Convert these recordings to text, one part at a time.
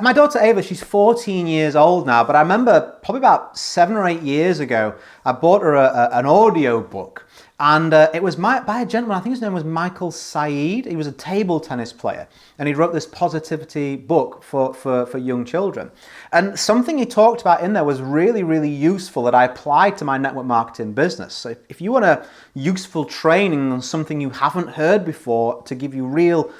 My daughter Ava, she's 14 years old now, but I remember probably about 7 or 8 years ago, I bought her an audio book. And it was by a gentleman, I think his name was Michael Said. He was a table tennis player. And he wrote this positivity book for young children. And something he talked about in there was really, really useful that I applied to my network marketing business. So if you want a useful training on something you haven't heard before to give you real,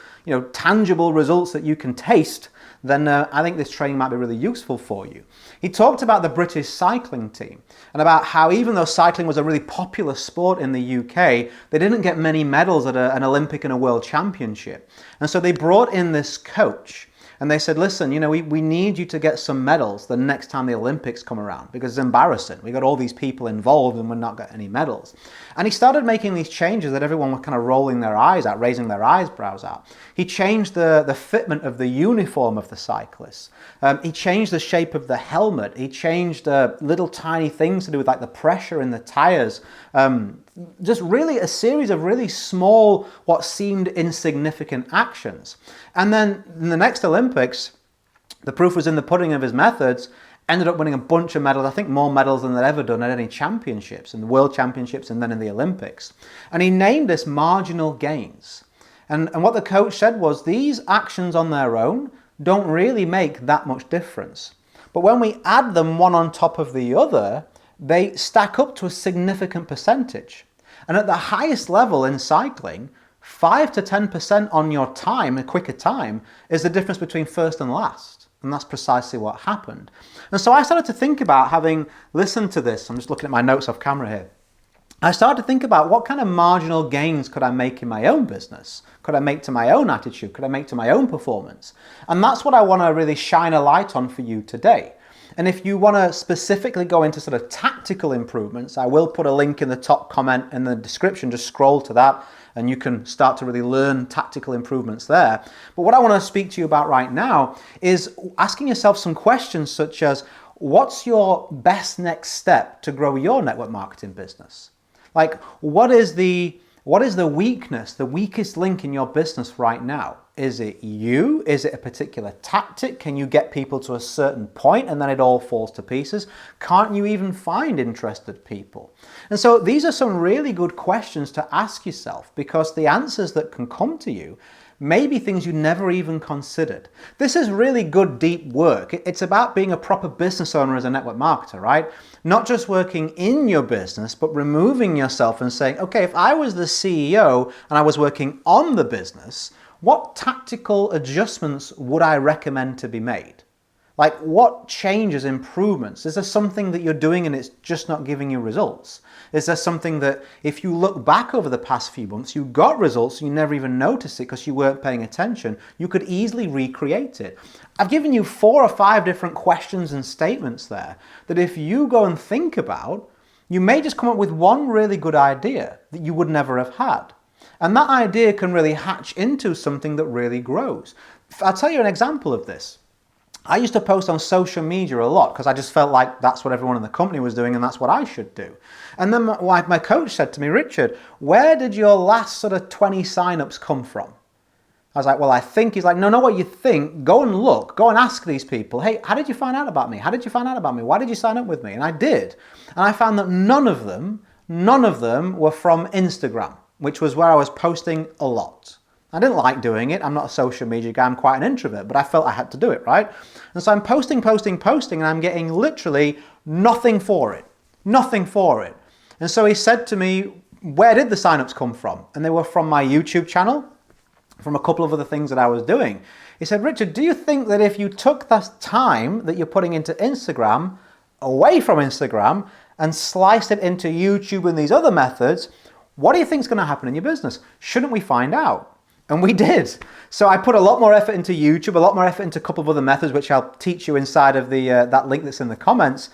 tangible results that you can taste, then I think this training might be really useful for you. He talked about the British cycling team and about how even though cycling was a really popular sport in the UK, they didn't get many medals at an Olympic and a World Championship. And so they brought in this coach and they said, listen, we need you to get some medals the next time the Olympics come around because it's embarrassing. We got all these people involved and we're not getting any medals. And he started making these changes that everyone was kind of rolling their eyes at, raising their eyebrows at. He changed the fitment of the uniform of the cyclists. He changed the shape of the helmet. He changed little tiny things to do with like the pressure in the tires. Just really a series of really small, what seemed insignificant actions. And then in the next Olympics, the proof was in the pudding of his methods, ended up winning a bunch of medals, I think more medals than they'd ever done at any championships, in the World Championships and then in the Olympics. And he named this marginal gains. And what the coach said was these actions on their own don't really make that much difference. But when we add them one on top of the other, they stack up to a significant percentage. And at the highest level in cycling, 5 to 10% on your time, a quicker time, is the difference between first and last. And that's precisely what happened. And so I started to think about, having listened to this, I'm just looking at my notes off camera here, I started to think about what kind of marginal gains could I make in my own business? Could I make to my own attitude? Could I make to my own performance? And that's what I want to really shine a light on for you today. And if you want to specifically go into sort of tactical improvements, I will put a link in the top comment in the description. Just scroll to that and you can start to really learn tactical improvements there. But what I want to speak to you about right now is asking yourself some questions such as, what's your best next step to grow your network marketing business? Like, what is the weakness, the weakest link in your business right now? Is it you? Is it a particular tactic? Can you get people to a certain point and then it all falls to pieces? Can't you even find interested people? And so these are some really good questions to ask yourself, because the answers that can come to you may be things you never even considered. This is really good, deep work. It's about being a proper business owner as a network marketer, right? Not just working in your business, but removing yourself and saying, okay, if I was the CEO and I was working on the business, what tactical adjustments would I recommend to be made? Like, what changes, improvements? Is there something that you're doing and it's just not giving you results? Is there something that if you look back over the past few months, you got results and you never even noticed it because you weren't paying attention? You could easily recreate it. I've given you 4 or 5 different questions and statements there that if you go and think about, you may just come up with one really good idea that you would never have had. And that idea can really hatch into something that really grows. I'll tell you an example of this. I used to post on social media a lot because I just felt like that's what everyone in the company was doing and that's what I should do. And then my coach said to me, Richard, where did your last sort of 20 signups come from? I was like, well, I think. He's like, no, not what you think. Go and look. Go and ask these people, hey, how did you find out about me? How did you find out about me? Why did you sign up with me? And I did. And I found that none of them were from Instagram, which was where I was posting a lot. I didn't like doing it. I'm not a social media guy. I'm quite an introvert, but I felt I had to do it, right? And so I'm posting, and I'm getting literally nothing for it. Nothing for it. And so he said to me, where did the signups come from? And they were from my YouTube channel, from a couple of other things that I was doing. He said, Richard, do you think that if you took that time that you're putting into Instagram away from Instagram and sliced it into YouTube and these other methods, what do you think is going to happen in your business? Shouldn't we find out? And we did. So I put a lot more effort into YouTube, a lot more effort into a couple of other methods, which I'll teach you inside of that link that's in the comments.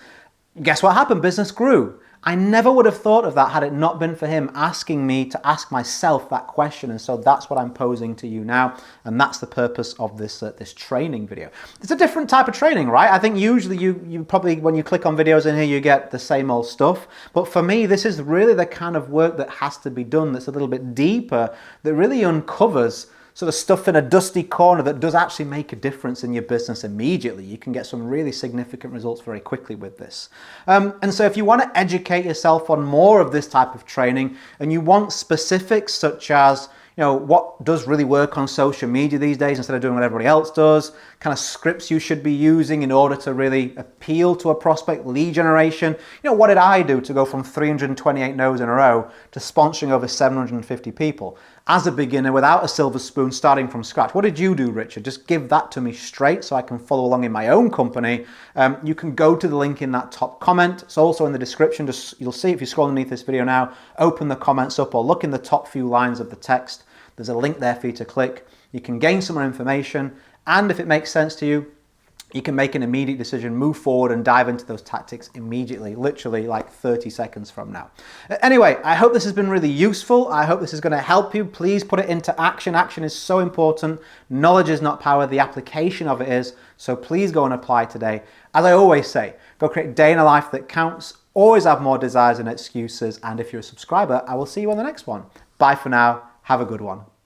Guess what happened? Business grew. I never would have thought of that had it not been for him asking me to ask myself that question. And so that's what I'm posing to you now. And that's the purpose of this training video. It's a different type of training, right? I think usually you probably, when you click on videos in here, you get the same old stuff. But for me, this is really the kind of work that has to be done that's a little bit deeper, that really uncovers sort of stuff in a dusty corner that does actually make a difference in your business immediately. You can get some really significant results very quickly with this. And so if you want to educate yourself on more of this type of training and you want specifics such as what does really work on social media these days instead of doing what everybody else does, kind of scripts you should be using in order to really appeal to a prospect, lead generation. What did I do to go from 328 no's in a row to sponsoring over 750 people as a beginner without a silver spoon starting from scratch? What did you do, Richard? Just give that to me straight so I can follow along in my own company. You can go to the link in that top comment. It's also in the description. You'll see if you scroll underneath this video now, open the comments up or look in the top few lines of the text. There's a link there for you to click. You can gain some more information, and if it makes sense to you, you can make an immediate decision, move forward and dive into those tactics immediately, literally like 30 seconds from now. Anyway, I hope this has been really useful. I hope this is going to help you. Please put it into action. Action is so important. Knowledge is not power. The application of it is. So please go and apply today. As I always say, go create a day in a life that counts. Always have more desires and excuses. And if you're a subscriber, I will see you on the next one. Bye for now. Have a good one.